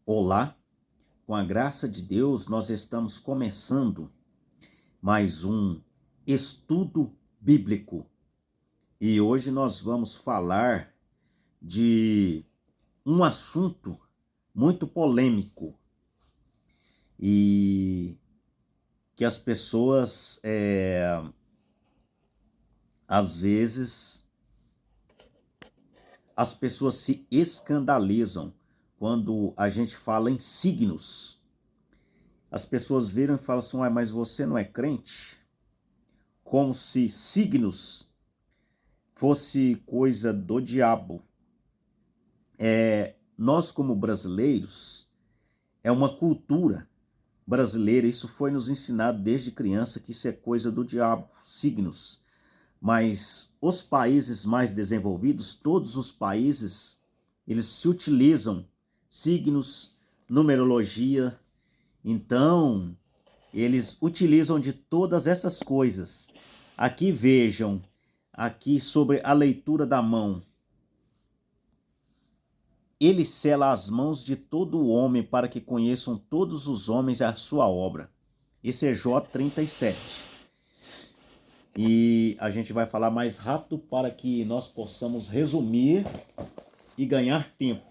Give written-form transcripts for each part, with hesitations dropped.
Olá, com a graça de Deus, nós estamos começando mais um estudo bíblico e hoje nós vamos falar de um assunto muito polêmico e que as pessoas, às vezes, as pessoas se escandalizam quando a gente fala em signos. As pessoas viram e falam assim, mas você não é crente? Como se signos fosse coisa do diabo. Nós como brasileiros, é uma cultura brasileira, isso foi nos ensinado desde criança que isso é coisa do diabo, signos. Mas os países mais desenvolvidos, todos os países, eles se utilizam signos, numerologia. Então, eles utilizam de todas essas coisas. Aqui vejam, aqui sobre a leitura da mão. Ele sela as mãos de todo o homem para que conheçam todos os homens a sua obra. Esse é Jó 37. E a gente vai falar mais rápido para que nós possamos resumir e ganhar tempo.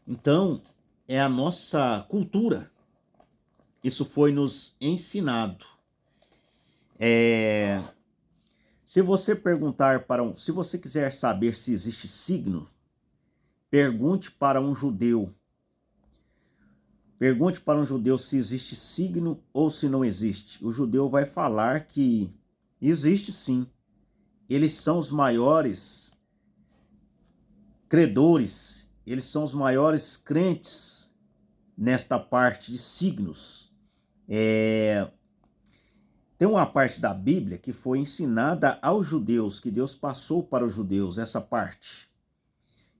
Então, é a nossa cultura. Isso foi nos ensinado. Se você perguntar se você quiser saber se existe signo, pergunte para um judeu. Pergunte para um judeu se existe signo ou se não existe. O judeu vai falar que existe sim. Eles são os maiores credores, eles são os maiores crentes nesta parte de signos. Tem uma parte da Bíblia que foi ensinada aos judeus, que Deus passou para os judeus, essa parte.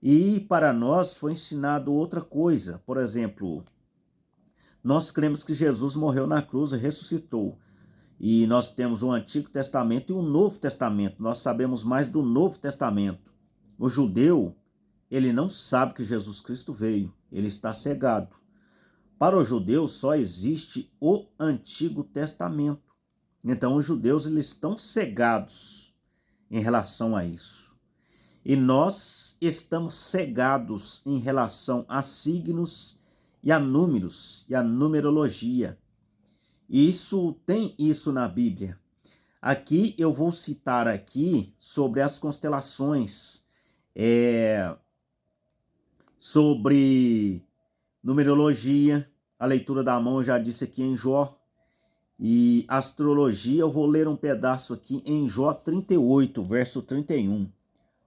E para nós foi ensinado outra coisa. Por exemplo, nós cremos que Jesus morreu na cruz e ressuscitou. E nós temos o Antigo Testamento e o Novo Testamento. Nós sabemos mais do Novo Testamento. O judeu, ele não sabe que Jesus Cristo veio. Ele está cegado. Para o judeu só existe o Antigo Testamento. Então os judeus eles estão cegados em relação a isso. E nós estamos cegados em relação a signos e a números e a numerologia. Tem isso na Bíblia. Aqui eu vou citar aqui sobre as constelações, sobre numerologia, a leitura da mão eu já disse aqui em Jó, e astrologia eu vou ler um pedaço aqui em Jó 38, verso 31.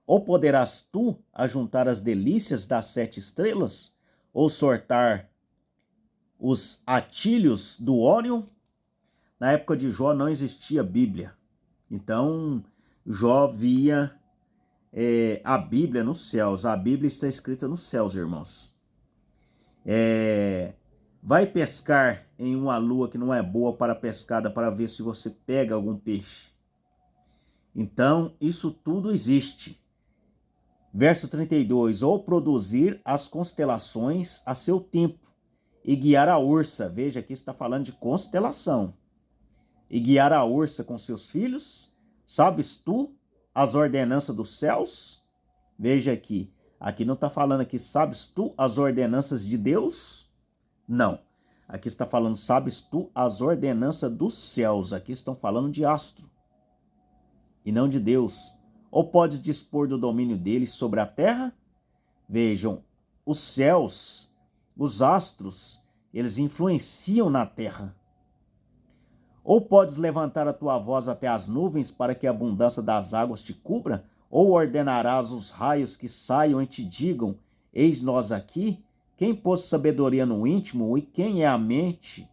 Ou poderás tu ajuntar as delícias das 7 estrelas? Ou sortar os atilhos do Órion? Na época de Jó não existia Bíblia. Então, Jó via a Bíblia nos céus. A Bíblia está escrita nos céus, irmãos. Vai pescar em uma lua que não é boa para pescada para ver se você pega algum peixe. Então, isso tudo existe. Verso 32, ou produzir as constelações a seu tempo, e guiar a ursa, veja aqui está falando de constelação, e guiar a ursa com seus filhos, sabes tu as ordenanças dos céus? Veja aqui não está falando aqui, sabes tu as ordenanças de Deus? Não, aqui está falando, sabes tu as ordenanças dos céus, aqui estão falando de astro, e não de Deus. Ou podes dispor do domínio deles sobre a terra? Vejam, os céus, os astros, eles influenciam na terra. Ou podes levantar a tua voz até as nuvens para que a abundância das águas te cubra? Ou ordenarás os raios que saiam e te digam, eis nós aqui? Quem pôs sabedoria no íntimo e quem é a mente?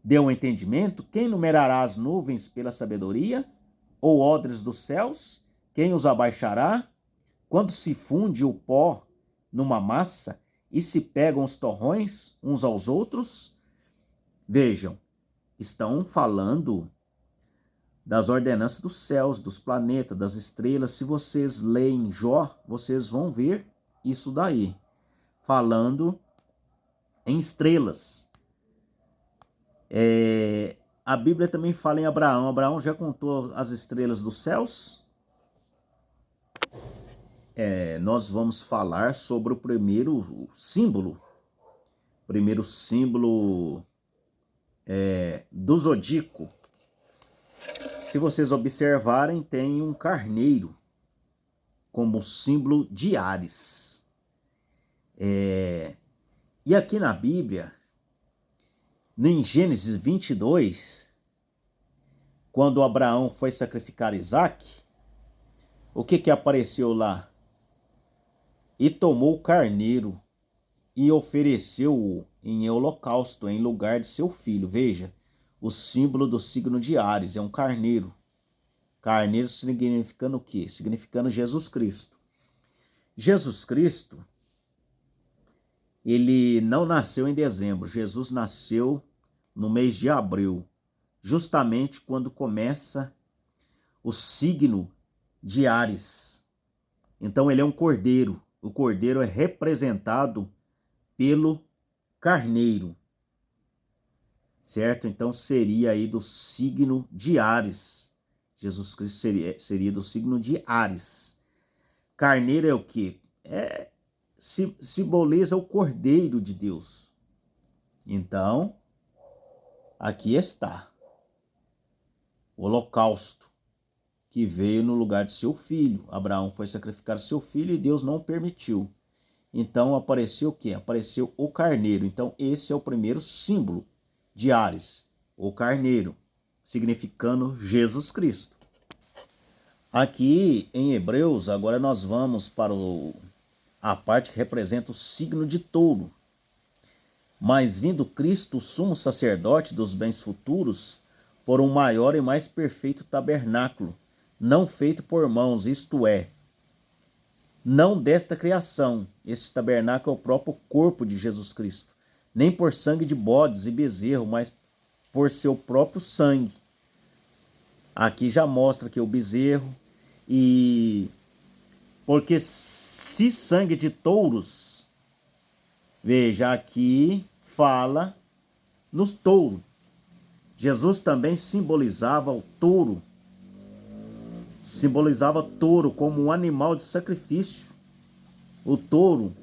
Deu um entendimento? Quem numerará as nuvens pela sabedoria? Ou odres dos céus? Quem os abaixará? Quando se funde o pó numa massa e se pegam os torrões uns aos outros? Vejam, estão falando das ordenanças dos céus, dos planetas, das estrelas. Se vocês leem Jó, vocês vão ver isso daí. Falando em estrelas. A Bíblia também fala em Abraão. Abraão já contou as estrelas dos céus? Nós vamos falar sobre o primeiro símbolo. Primeiro símbolo do zodíaco. Se vocês observarem, tem um carneiro como símbolo de Áries. E aqui na Bíblia, em Gênesis 22, quando Abraão foi sacrificar Isaac, o que apareceu lá? E tomou o carneiro e ofereceu-o em holocausto, em lugar de seu filho. Veja, o símbolo do signo de Áries é um carneiro. Carneiro significando o quê? Significando Jesus Cristo. Jesus Cristo, ele não nasceu em dezembro. Jesus nasceu no mês de abril, justamente quando começa o signo de Áries. Então ele é um cordeiro. O cordeiro é representado pelo carneiro, certo? Então seria aí do signo de Áries. Jesus Cristo seria do signo de Áries. Carneiro é o quê? Simboliza o cordeiro de Deus. Então, aqui está o holocausto que veio no lugar de seu filho. Abraão foi sacrificar seu filho e Deus não permitiu. Então apareceu o quê? Apareceu o carneiro. Então esse é o primeiro símbolo de Áries, o carneiro, significando Jesus Cristo. Aqui em Hebreus, agora nós vamos para a parte que representa o signo de touro. Mas vindo Cristo, o sumo sacerdote dos bens futuros, por um maior e mais perfeito tabernáculo, não feito por mãos, isto é, não desta criação. Este tabernáculo é o próprio corpo de Jesus Cristo, nem por sangue de bodes e bezerro, mas por seu próprio sangue. Aqui já mostra que o bezerro, e porque se sangue de touros, veja, aqui fala no touro. Jesus também simbolizava o touro, como um animal de sacrifício. O touro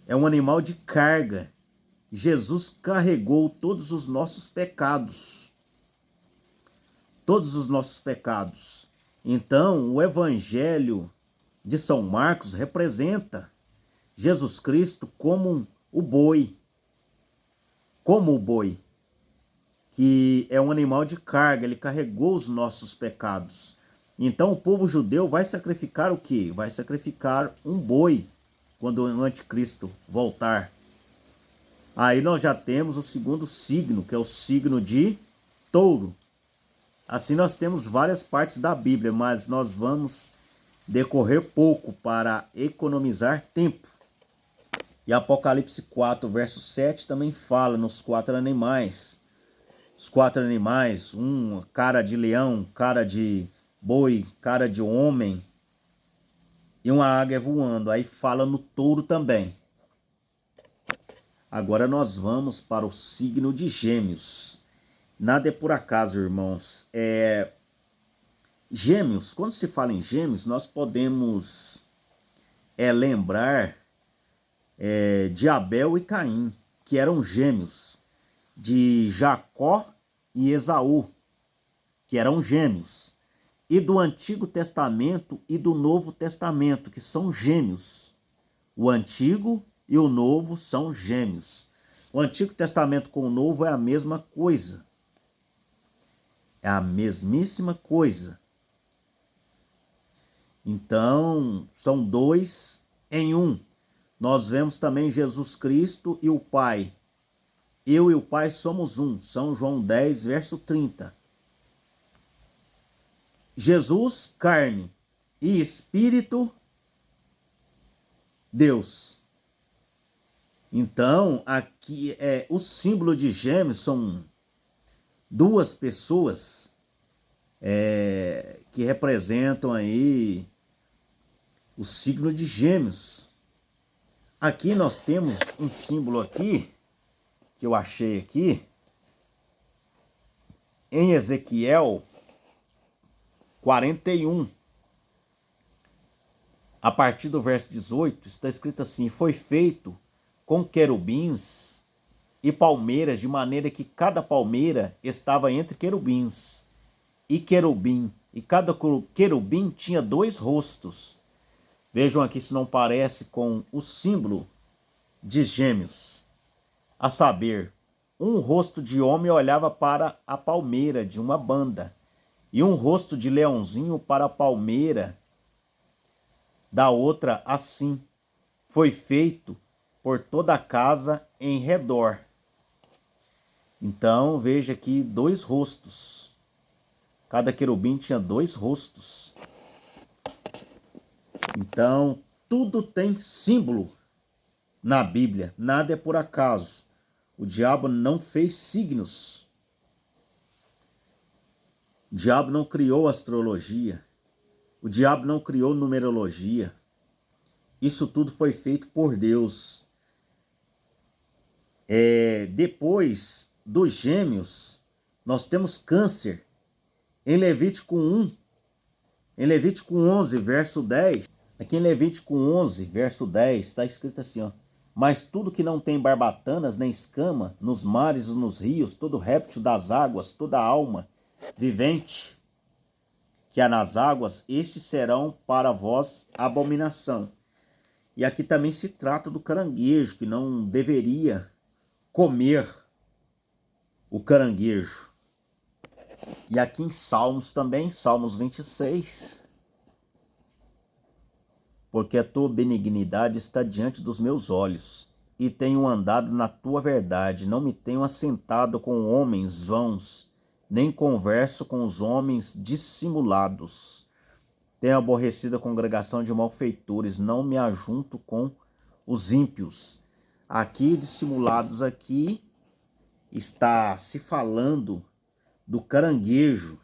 é um animal de carga. Jesus carregou todos os nossos pecados. Todos os nossos pecados. Então, o Evangelho de São Marcos representa Jesus Cristo como o boi. Como o boi, que é um animal de carga, ele carregou os nossos pecados. Então o povo judeu vai sacrificar o quê? Vai sacrificar um boi quando o anticristo voltar. Aí nós já temos o segundo signo, que é o signo de touro. Assim nós temos várias partes da Bíblia, mas nós vamos decorrer pouco para economizar tempo. E Apocalipse 4, verso 7 também fala nos 4 animais. Os 4 animais, cara de leão, cara de boi, cara de homem e uma águia voando. Aí fala no touro também. Agora nós vamos para o signo de Gêmeos. Nada é por acaso, irmãos. Gêmeos, quando se fala em Gêmeos, nós podemos lembrar de Abel e Caim, que eram gêmeos, de Jacó e Esaú, que eram gêmeos, e do Antigo Testamento e do Novo Testamento, que são gêmeos. O Antigo e o Novo são gêmeos. O Antigo Testamento com o Novo é a mesma coisa. É a mesmíssima coisa. Então, são 2 em 1. Nós vemos também Jesus Cristo e o Pai. Eu e o Pai somos um. São João 10, verso 30. Jesus, carne, e Espírito, Deus. Então, aqui o símbolo de Gêmeos são 2 pessoas que representam aí o signo de Gêmeos. Aqui nós temos um símbolo aqui que eu achei aqui, em Ezequiel 41, a partir do verso 18, está escrito assim: foi feito com querubins e palmeiras, de maneira que cada palmeira estava entre querubins e querubim, e cada querubim tinha 2 rostos. Vejam aqui se não parece com o símbolo de gêmeos, a saber, um rosto de homem olhava para a palmeira de uma banda, e um rosto de leãozinho para a palmeira da outra. Assim foi feito por toda a casa em redor. Então veja aqui 2 rostos. Cada querubim tinha 2 rostos. Então tudo tem símbolo na Bíblia, nada é por acaso. O diabo não fez signos. O diabo não criou astrologia. O diabo não criou numerologia. Isso tudo foi feito por Deus. Depois dos gêmeos, nós temos câncer. Em Levítico 1, em Levítico 11, verso 10, aqui em Levítico 11, verso 10, está escrito assim, ó: mas tudo que não tem barbatanas nem escama, nos mares e nos rios, todo réptil das águas, toda alma vivente que há nas águas, estes serão para vós abominação. E aqui também se trata do caranguejo, que não deveria comer o caranguejo. E aqui em Salmos também, Salmos 26, porque a tua benignidade está diante dos meus olhos, e tenho andado na tua verdade, não me tenho assentado com homens vãos, nem converso com os homens dissimulados. Tenho aborrecido a congregação de malfeitores, não me ajunto com os ímpios. Aqui, dissimulados, aqui está se falando do caranguejo,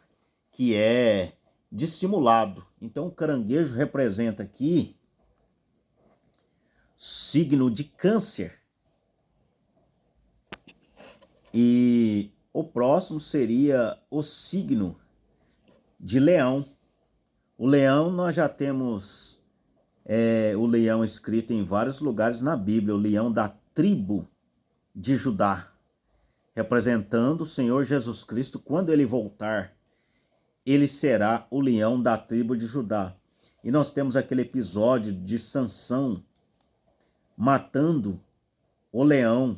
que é dissimulado. Então o caranguejo representa aqui signo de câncer. E o próximo seria o signo de leão. O leão, nós já temos o leão escrito em vários lugares na Bíblia, o leão da tribo de Judá, representando o Senhor Jesus Cristo. Quando ele voltar, ele será o leão da tribo de Judá. E nós temos aquele episódio de Sansão matando o leão.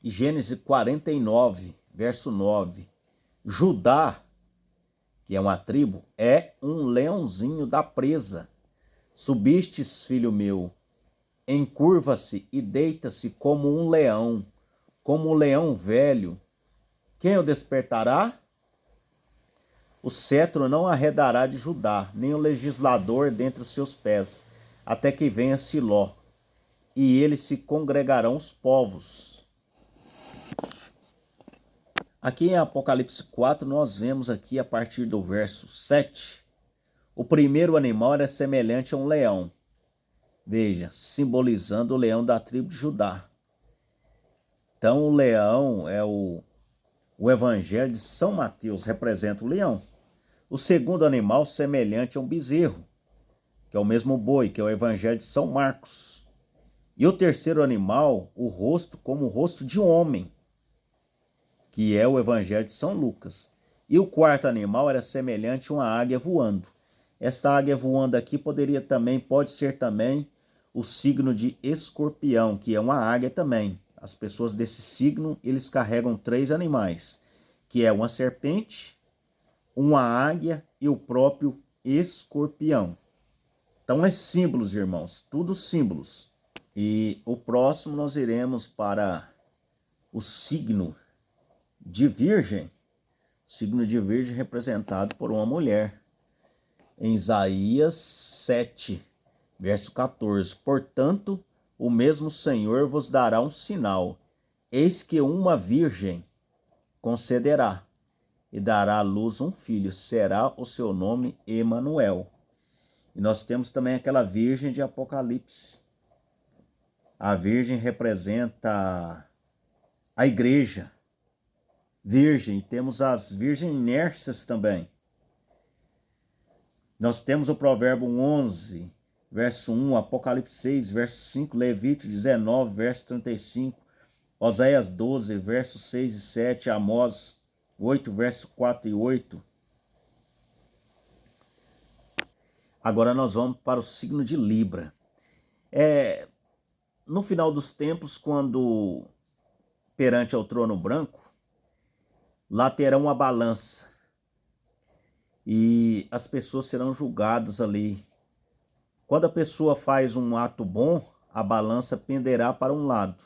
E Gênesis 49, verso 9. Judá, que é uma tribo, é um leãozinho da presa. Subistes, filho meu, encurva-se e deita-se como um leão velho. Quem o despertará? O cetro não arredará de Judá, nem o legislador dentre os seus pés, até que venha Siló, e eles se congregarão os povos. Aqui em Apocalipse 4, nós vemos aqui a partir do verso 7, o primeiro animal era semelhante a um leão. Veja, simbolizando o leão da tribo de Judá. Então o leão é o evangelho de São Mateus, representa o leão. O segundo animal semelhante a um bezerro, que é o mesmo boi, que é o evangelho de São Marcos. E o terceiro animal, o rosto como o rosto de um homem, que é o evangelho de São Lucas. E o quarto animal era semelhante a uma águia voando. Esta águia voando aqui pode ser também o signo de Escorpião, que é uma águia também. As pessoas desse signo, eles carregam 3 animais, que é uma serpente, uma águia e o próprio escorpião. Então é símbolos, irmãos, tudo símbolos. E o próximo nós iremos para o signo de Virgem. Signo de Virgem representado por uma mulher. Em Isaías 7, verso 14. Portanto, o mesmo Senhor vos dará um sinal. Eis que uma virgem concederá e dará à luz um filho. Será o seu nome Emanuel. E nós temos também aquela virgem de Apocalipse. A virgem representa a igreja virgem. Temos as virgens inércias também. Nós temos o Provérbio 11, verso 1, Apocalipse 6, verso 5, Levítico 19, verso 35, Oséias 12, versos 6 e 7, Amós 8, verso 4 e 8. Agora nós vamos para o signo de Libra. No final dos tempos, quando perante ao trono branco, lá terá uma balança e as pessoas serão julgadas ali. Quando a pessoa faz um ato bom, a balança penderá para um lado.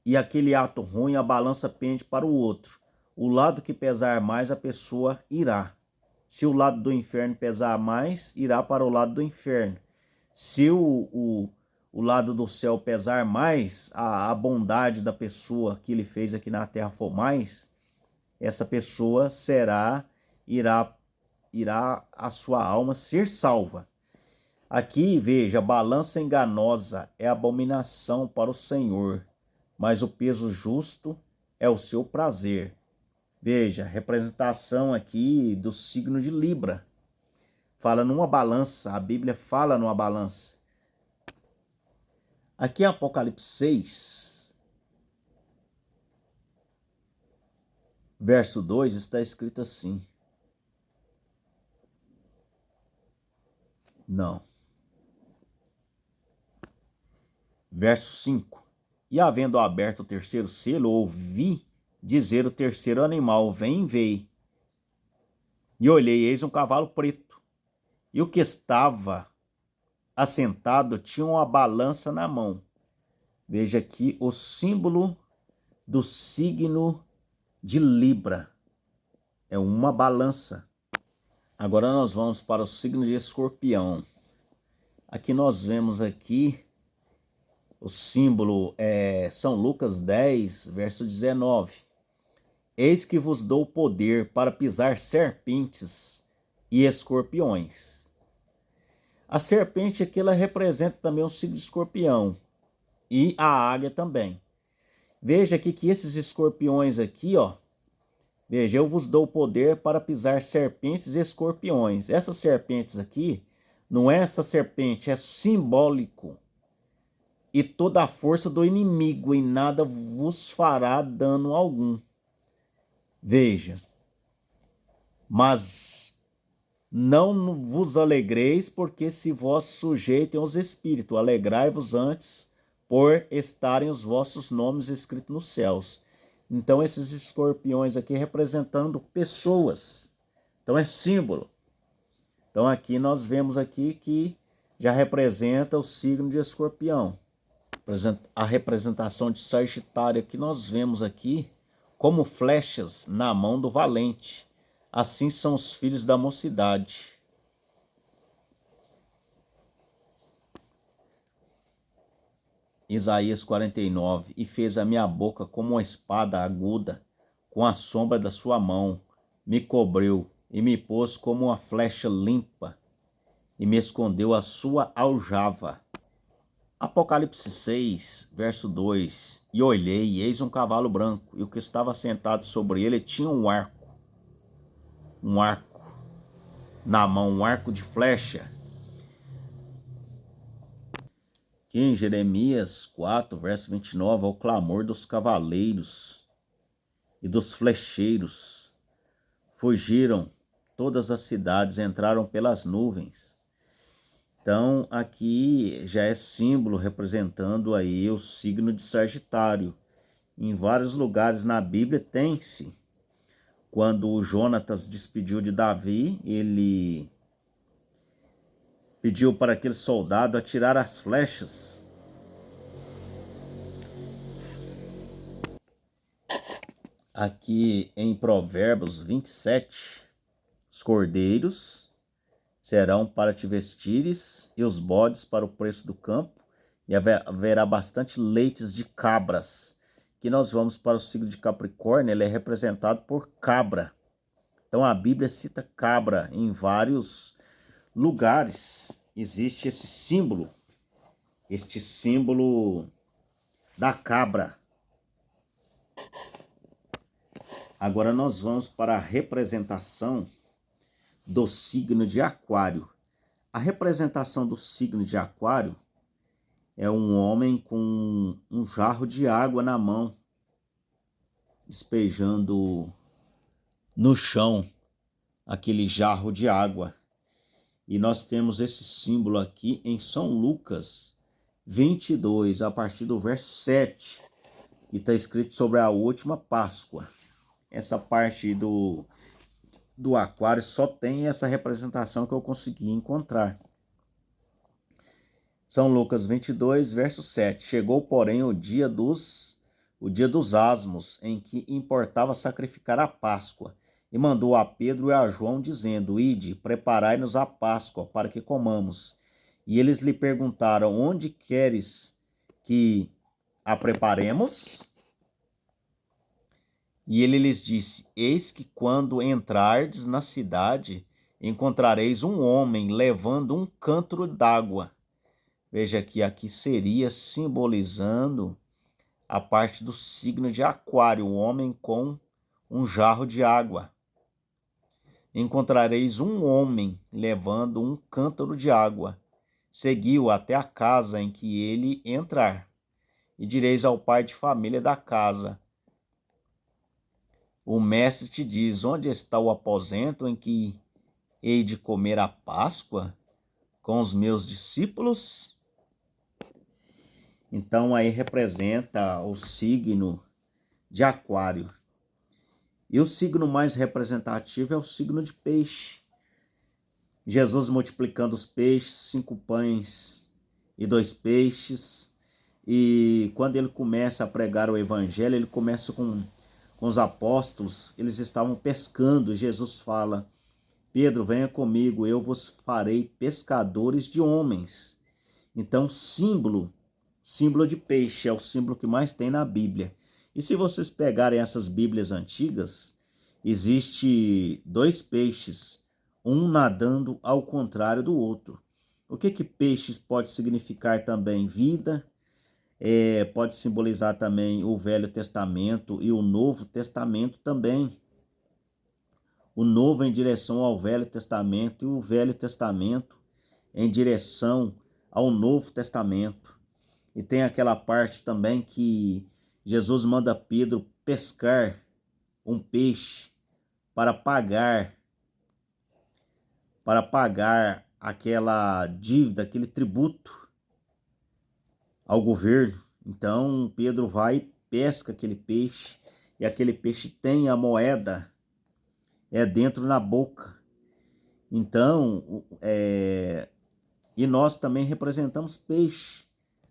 E aquele ato ruim, a balança pende para o outro. O lado que pesar mais, a pessoa irá. Se o lado do inferno pesar mais, irá para o lado do inferno. Se o lado do céu pesar mais, a bondade da pessoa que ele fez aqui na terra for mais, essa pessoa irá a sua alma ser salva. Aqui, veja, balança enganosa é abominação para o Senhor, mas o peso justo é o seu prazer. Veja, representação aqui do signo de Libra. Fala numa balança, a Bíblia fala numa balança. Aqui em Apocalipse 6, verso 2, está escrito assim. Não. Verso 5. E havendo aberto o terceiro selo, ouvi dizer o terceiro animal, vem, vem. E olhei, eis um cavalo preto. E o que estava assentado tinha uma balança na mão. Veja aqui o símbolo do signo de Libra. É uma balança. Agora nós vamos para o signo de Escorpião. Aqui nós vemos aqui o símbolo São Lucas 10, verso 19. Eis que vos dou poder para pisar serpentes e escorpiões. A serpente aqui ela representa também o signo de Escorpião e a águia também. Veja aqui que esses escorpiões aqui, ó, veja, eu vos dou poder para pisar serpentes e escorpiões. Essas serpentes aqui, não é essa serpente, é simbólico. E toda a força do inimigo, em nada vos fará dano algum. Veja, mas não vos alegreis, porque se vós sujeitem aos espíritos, alegrai-vos antes por estarem os vossos nomes escritos nos céus. Então esses escorpiões aqui representando pessoas. Então é símbolo. Então aqui nós vemos aqui que já representa o signo de Escorpião. A representação de Sagitário que nós vemos aqui como flechas na mão do valente. Assim são os filhos da mocidade. Isaías 49. E fez a minha boca como uma espada aguda, com a sombra da sua mão, me cobriu e me pôs como uma flecha limpa, e me escondeu a sua aljava. Apocalipse 6, verso 2. E olhei, e eis um cavalo branco, e o que estava sentado sobre ele tinha um arco na mão, um arco de flecha. Que em Jeremias 4, verso 29, ao clamor dos cavaleiros e dos flecheiros, fugiram todas as cidades, entraram pelas nuvens. Então aqui já é símbolo representando aí o signo de Sagitário. Em vários lugares na Bíblia tem-se. Quando o Jonatas despediu de Davi, ele pediu para aquele soldado atirar as flechas. Aqui em Provérbios 27, os cordeiros serão para te vestires e os bodes para o preço do campo, e haverá bastante leites de cabras. Que nós vamos para o signo de Capricórnio, ele é representado por cabra. Então a Bíblia cita cabra em vários lugares. Existe esse símbolo. este símbolo da cabra. Agora nós vamos para a representação do signo de Aquário. A representação do signo de Aquário é um homem com um jarro de água na mão, despejando no chão aquele jarro de água. E nós temos esse símbolo aqui em São Lucas 22, a partir do verso 7, que está escrito sobre a última Páscoa. Essa parte do aquário só tem essa representação que eu consegui encontrar. São Lucas 22, verso 7. Chegou, porém, o dia dos asmos, em que importava sacrificar a Páscoa, e mandou a Pedro e a João, dizendo: Ide, preparai-nos a Páscoa, para que comamos. E eles lhe perguntaram: Onde queres que a preparemos? E ele lhes disse: Eis que quando entrardes na cidade, encontrareis um homem levando um cântaro d'água. Veja que aqui seria simbolizando a parte do signo de Aquário, o homem com um jarro de água. Encontrareis um homem levando um cântaro de água. Seguiu até a casa em que ele entrar. E direis ao pai de família da casa: O mestre te diz: Onde está o aposento em que hei de comer a Páscoa com os meus discípulos? Então aí representa o signo de Aquário. E o signo mais representativo é o signo de Peixe. Jesus multiplicando os peixes, 5 pães e 2 peixes. E quando ele começa a pregar o evangelho, ele começa com os apóstolos. Eles estavam pescando. Jesus fala: Pedro, venha comigo, eu vos farei pescadores de homens. Então, símbolo de peixe é o símbolo que mais tem na Bíblia. E se vocês pegarem essas Bíblias antigas, existe 2 peixes, um nadando ao contrário do outro. O que peixes pode significar também? Vida, pode simbolizar também o Velho Testamento e o Novo Testamento também. O Novo em direção ao Velho Testamento e o Velho Testamento em direção ao Novo Testamento. E tem aquela parte também que Jesus manda Pedro pescar um peixe para pagar aquela dívida, aquele tributo ao governo. Então Pedro vai e pesca aquele peixe, e aquele peixe tem a moeda dentro na boca. Então, e nós também representamos peixe,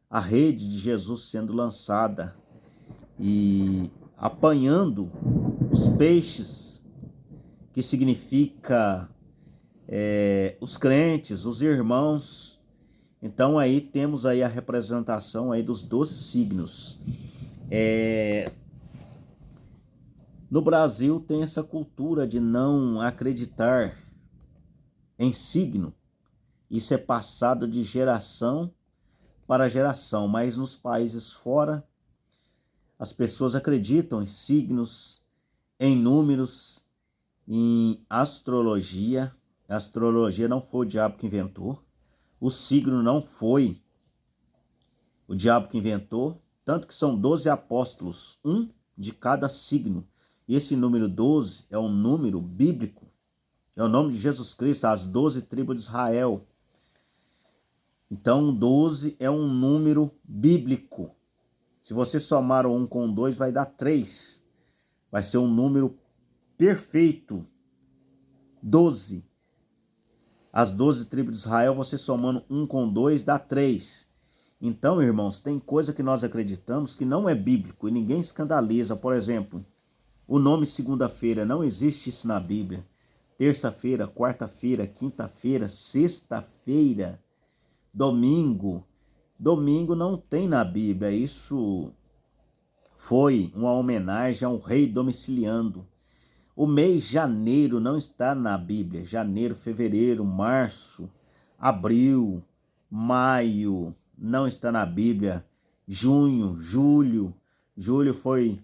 a rede de Jesus sendo lançada e apanhando os peixes, que significa os crentes, os irmãos. Então aí temos aí a representação aí dos 12 signos. No Brasil tem essa cultura de não acreditar em signo. Isso é passado de geração para geração, mas nos países fora as pessoas acreditam em signos, em números, em astrologia. A astrologia não foi o diabo que inventou. O signo não foi o diabo que inventou. Tanto que são 12 apóstolos, um de cada signo. E esse número 12 é um número bíblico. É o nome de Jesus Cristo, as 12 tribos de Israel. Então 12 é um número bíblico. Se você somar o 1 com o 2, vai dar 3. Vai ser um número perfeito. 12. As 12 tribos de Israel, você somando 1 com 2, dá 3. Então, irmãos, tem coisa que nós acreditamos que não é bíblico e ninguém escandaliza. Por exemplo, o nome segunda-feira, não existe isso na Bíblia. Terça-feira, quarta-feira, quinta-feira, sexta-feira, domingo. Domingo não tem na Bíblia. Isso foi uma homenagem ao rei Domiciliano. O mês janeiro não está na Bíblia. Janeiro, fevereiro, março, abril, maio, não está na Bíblia. Junho, julho. Julho foi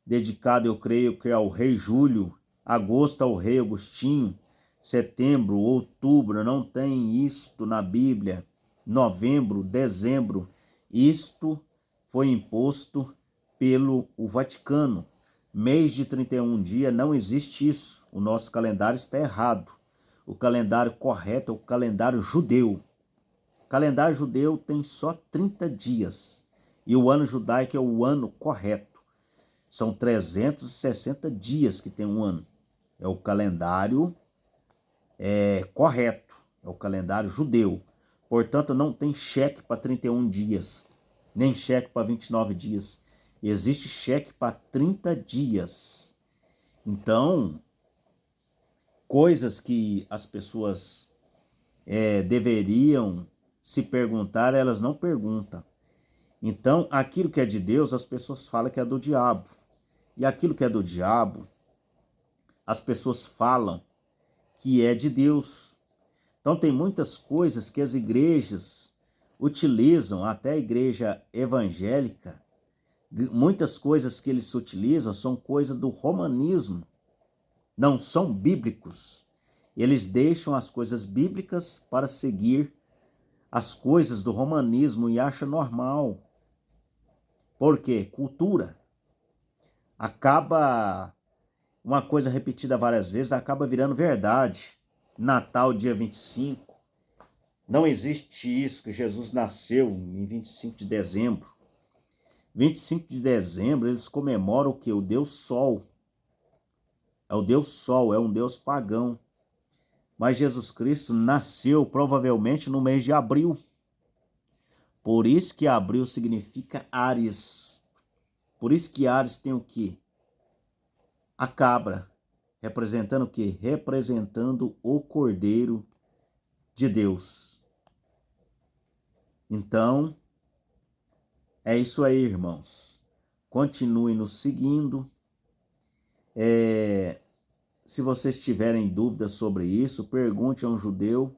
dedicado, eu creio, que ao rei Júlio. Agosto ao rei Agostinho. Setembro, outubro, não tem isto na Bíblia. Novembro, dezembro, isto foi imposto pelo Vaticano. Mês de 31 dias, não existe isso. O nosso calendário está errado. O calendário correto é o calendário judeu. O calendário judeu tem só 30 dias. E o ano judaico é o ano correto. São 360 dias que tem um ano. É o calendário correto. É o calendário judeu. Portanto, não tem cheque para 31 dias. Nem cheque para 29 dias. Existe cheque para 30 dias. Então, coisas que as pessoas deveriam se perguntar, elas não perguntam. Então, aquilo que é de Deus, as pessoas falam que é do diabo. E aquilo que é do diabo, as pessoas falam que é de Deus. Então, tem muitas coisas que as igrejas utilizam, até a igreja evangélica, muitas coisas que eles utilizam são coisas do romanismo, não são bíblicos. Eles deixam as coisas bíblicas para seguir as coisas do romanismo e acham normal. Por quê? Cultura. Acaba, uma coisa repetida várias vezes, acaba virando verdade. Natal, dia 25. Não existe isso, que Jesus nasceu em 25 de dezembro. 25 de dezembro, eles comemoram o quê? O Deus Sol. É o Deus Sol, é um Deus pagão. Mas Jesus Cristo nasceu provavelmente no mês de abril. Por isso que abril significa Áries. Por isso que Áries tem o quê? A cabra. Representando o quê? Representando o Cordeiro de Deus. Então, é isso aí, irmãos. Continue nos seguindo. Se vocês tiverem dúvidas sobre isso, pergunte a um judeu,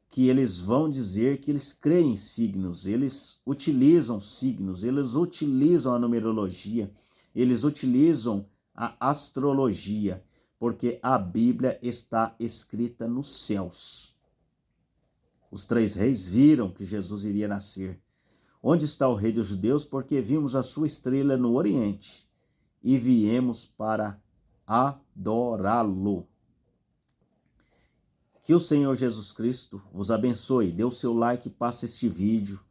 que eles vão dizer que eles creem em signos, eles utilizam signos, eles utilizam a numerologia, eles utilizam a astrologia, porque a Bíblia está escrita nos céus. Os 3 reis viram que Jesus iria nascer. Onde está o rei dos judeus? Porque vimos a sua estrela no oriente e viemos para adorá-lo. Que o Senhor Jesus Cristo vos abençoe. Dê o seu like e passe este vídeo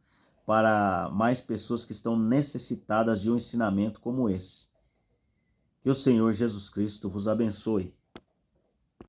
para mais pessoas que estão necessitadas de um ensinamento como esse. Que o Senhor Jesus Cristo vos abençoe.